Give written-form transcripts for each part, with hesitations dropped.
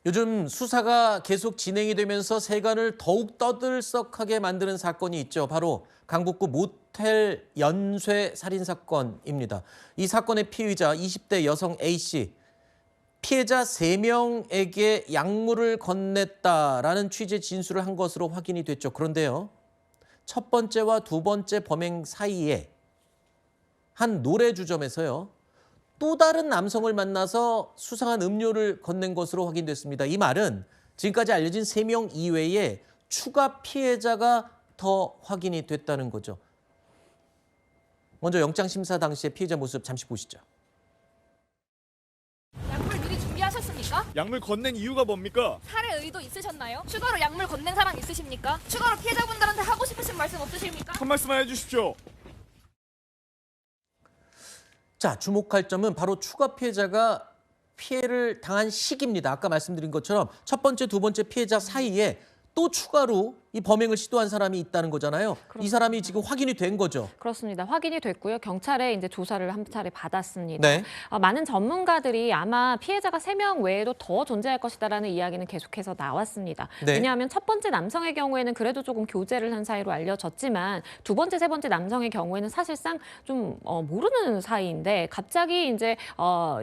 요즘 수사가 계속 진행이 되면서 세간을 더욱 떠들썩하게 만드는 사건이 있죠. 바로 강북구 모텔 연쇄 살인 사건입니다. 이 사건의 피의자 20대 여성 A씨, 피해자 3명에게 약물을 건넸다라는 취지의 진술을 한 것으로 확인이 됐죠. 그런데요, 첫 번째와 두 번째 범행 사이에 한 노래주점에서요, 또 다른 남성을 만나서 수상한 음료를 건넨 것으로 확인됐습니다. 이 말은 지금까지 알려진 3명 이외에 추가 피해자가 더 확인이 됐다는 거죠. 먼저 영장심사 당시의 피해자 모습 잠시 보시죠. 약물 미리 준비하셨습니까? 약물 건넨 이유가 뭡니까? 살해 의도 있으셨나요? 추가로 약물 건넨 사람 있으십니까? 추가로 피해자분들한테 하고 싶으신 말씀 없으십니까? 한 말씀만 해주십시오. 자, 주목할 점은 바로 추가 피해자가 피해를 당한 시기입니다. 아까 말씀드린 것처럼 첫 번째, 두 번째 피해자 사이에 또 추가로 이 범행을 시도한 사람이 있다는 거잖아요. 그렇습니다. 이 사람이 지금 확인이 된 거죠. 그렇습니다. 확인이 됐고요. 경찰에 이제 조사를 한 차례 받았습니다. 네. 많은 전문가들이 아마 피해자가 3명 외에도 더 존재할 것이다라는 이야기는 계속해서 나왔습니다. 네. 왜냐하면 첫 번째 남성의 경우에는 그래도 조금 교제를 한 사이로 알려졌지만 두 번째, 세 번째 남성의 경우에는 사실상 좀 모르는 사이인데 갑자기 이제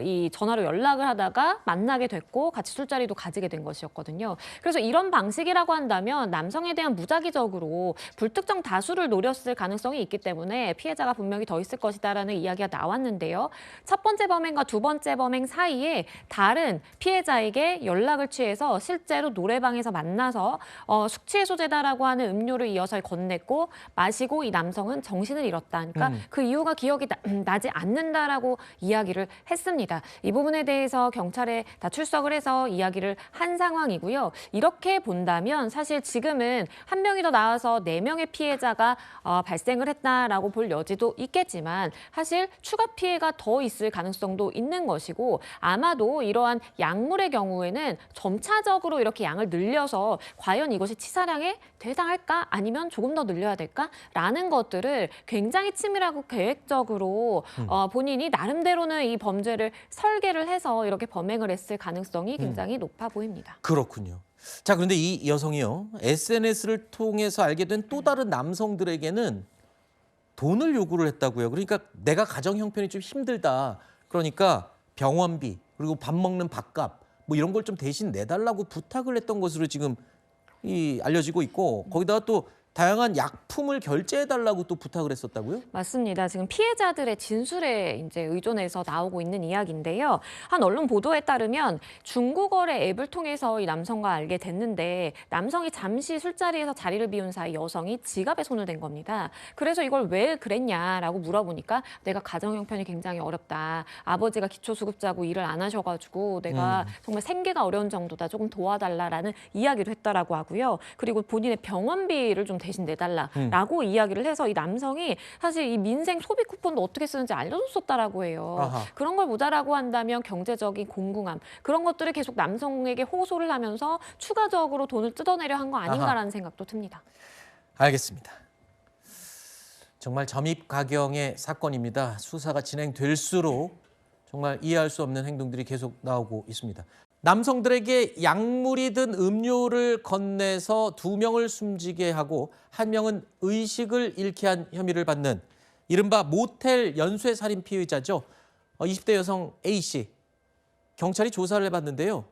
이 전화로 연락을 하다가 만나게 됐고 같이 술자리도 가지게 된 것이었거든요. 그래서 이런 방식이라고 한다면 남성에 대한 무작위적으로 불특정 다수를 노렸을 가능성이 있기 때문에 피해자가 분명히 더 있을 것이다라는 이야기가 나왔는데요. 첫 번째 범행과 두 번째 범행 사이에 다른 피해자에게 연락을 취해서 실제로 노래방에서 만나서 숙취해소제다라고 하는 음료를 이어서 건넸고 마시고 이 남성은 정신을 잃었다. 그러니까 그 이유가 기억이 나지 않는다라고 이야기를 했습니다. 이 부분에 대해서 경찰에 다 출석을 해서 이야기를 한 상황이고요. 이렇게 본다면 사실 지금은 한 명이 더 나와서 4명의 피해자가 발생을 했다라고 볼 여지도 있겠지만 사실 추가 피해가 더 있을 가능성도 있는 것이고 아마도 이러한 약물의 경우에는 점차적으로 이렇게 양을 늘려서 과연 이것이 치사량에 해당할까 아니면 조금 더 늘려야 될까라는 것들을 굉장히 치밀하고 계획적으로 본인이 나름대로는 이 범죄를 설계를 해서 이렇게 범행을 했을 가능성이 굉장히 높아 보입니다. 그렇군요. 자, 그런데 이 여성이요, SNS를 통해서 알게 된 또 다른 남성들에게는 돈을 요구를 했다고요. 그러니까 내가 가정 형편이 좀 힘들다. 그러니까 병원비 그리고 밥 먹는 밥값 뭐 이런 걸 좀 대신 내달라고 부탁을 했던 것으로 지금 알려지고 있고 거기다가 또 다양한 약품을 결제해달라고 또 부탁을 했었다고요? 맞습니다. 지금 피해자들의 진술에 이제 의존해서 나오고 있는 이야기인데요. 한 언론 보도에 따르면 중고거래 앱을 통해서 이 남성과 알게 됐는데 남성이 잠시 술자리에서 자리를 비운 사이 여성이 지갑에 손을 댄 겁니다. 그래서 이걸 왜 그랬냐라고 물어보니까 내가 가정 형편이 굉장히 어렵다. 아버지가 기초수급자고 일을 안 하셔가지고 내가 정말 생계가 어려운 정도다. 조금 도와달라라는 이야기를 했다라고 하고요. 그리고 본인의 병원비를 좀 대신 내달라라고 이야기를 해서 이 남성이 사실 이 민생 소비 쿠폰도 어떻게 쓰는지 알려줬었다라고 해요. 아하. 그런 걸 모자라고 한다면 경제적인 공공함 그런 것들을 계속 남성에게 호소를 하면서 추가적으로 돈을 뜯어내려 한 거 아닌가라는 생각도 듭니다. 알겠습니다. 정말 점입가경의 사건입니다. 수사가 진행될수록 정말 이해할 수 없는 행동들이 계속 나오고 있습니다. 남성들에게 약물이 든 음료를 건네서 2명을 숨지게 하고 1명은 의식을 잃게 한 혐의를 받는 이른바 모텔 연쇄살인 피의자죠. 20대 여성 A씨. 경찰이 조사를 해봤는데요.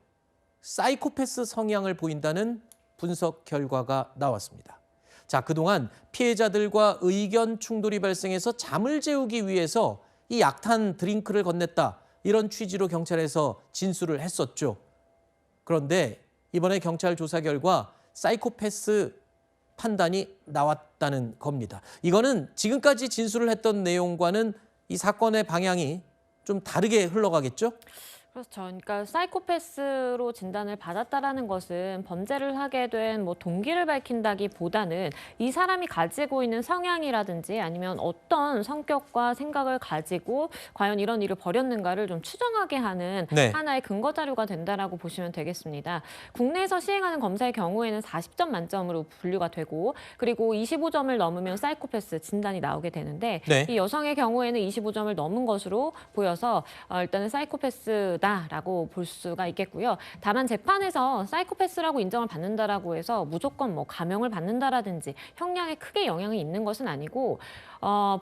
사이코패스 성향을 보인다는 분석 결과가 나왔습니다. 자, 그동안 피해자들과 의견 충돌이 발생해서 잠을 재우기 위해서 이 약탄 드링크를 건넸다. 이런 취지로 경찰에서 진술을 했었죠. 그런데 이번에 경찰 조사 결과 사이코패스 판단이 나왔다는 겁니다. 이거는 지금까지 진술을 했던 내용과는 이 사건의 방향이 좀 다르게 흘러가겠죠? 그렇죠. 그러니까 사이코패스로 진단을 받았다라는 것은 범죄를 하게 된 뭐 동기를 밝힌다기보다는 이 사람이 가지고 있는 성향이라든지 아니면 어떤 성격과 생각을 가지고 과연 이런 일을 벌였는가를 좀 추정하게 하는 네. 하나의 근거 자료가 된다라고 보시면 되겠습니다. 국내에서 시행하는 검사의 경우에는 40점 만점으로 분류가 되고 그리고 25점을 넘으면 사이코패스 진단이 나오게 되는데 네. 이 여성의 경우에는 25점을 넘은 것으로 보여서 일단은 사이코패스다. 있다라고 볼 수가 있겠고요. 다만 재판에서 사이코패스라고 인정을 받는다라고 해서 무조건 뭐 감형을 받는다라든지 형량에 크게 영향이 있는 것은 아니고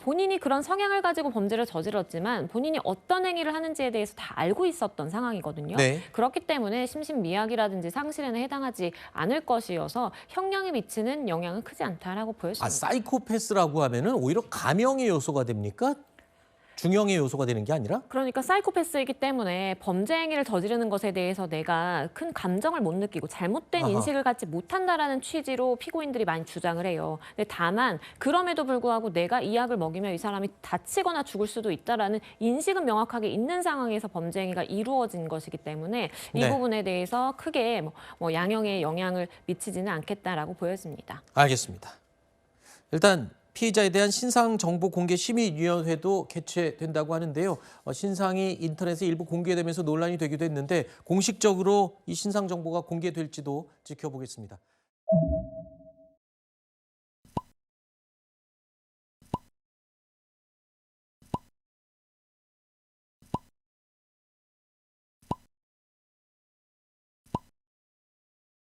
본인이 그런 성향을 가지고 범죄를 저질렀지만 본인이 어떤 행위를 하는지에 대해서 다 알고 있었던 상황이거든요. 네. 그렇기 때문에 심신미약이라든지 상실에는 해당하지 않을 것이어서 형량에 미치는 영향은 크지 않다라고 보여집니다. 사이코패스라고 하면은 오히려 감형의 요소가 됩니까? 중형의 요소가 되는 게 아니라? 그러니까 사이코패스이기 때문에 범죄 행위를 저지르는 것에 대해서 내가 큰 감정을 못 느끼고 잘못된 아하. 인식을 갖지 못한다라는 취지로 피고인들이 많이 주장을 해요. 근데 다만 그럼에도 불구하고 내가 이 약을 먹이면 이 사람이 다치거나 죽을 수도 있다라는 인식은 명확하게 있는 상황에서 범죄 행위가 이루어진 것이기 때문에 이 네. 부분에 대해서 크게 뭐 양형에 영향을 미치지는 않겠다라고 보여집니다. 알겠습니다. 일단 피의자에 대한 신상정보공개심의위원회도 개최된다고 하는데요. 신상이 인터넷에 일부 공개되면서 논란이 되기도 했는데 공식적으로 이 신상 정보가 공개될지도 지켜보겠습니다.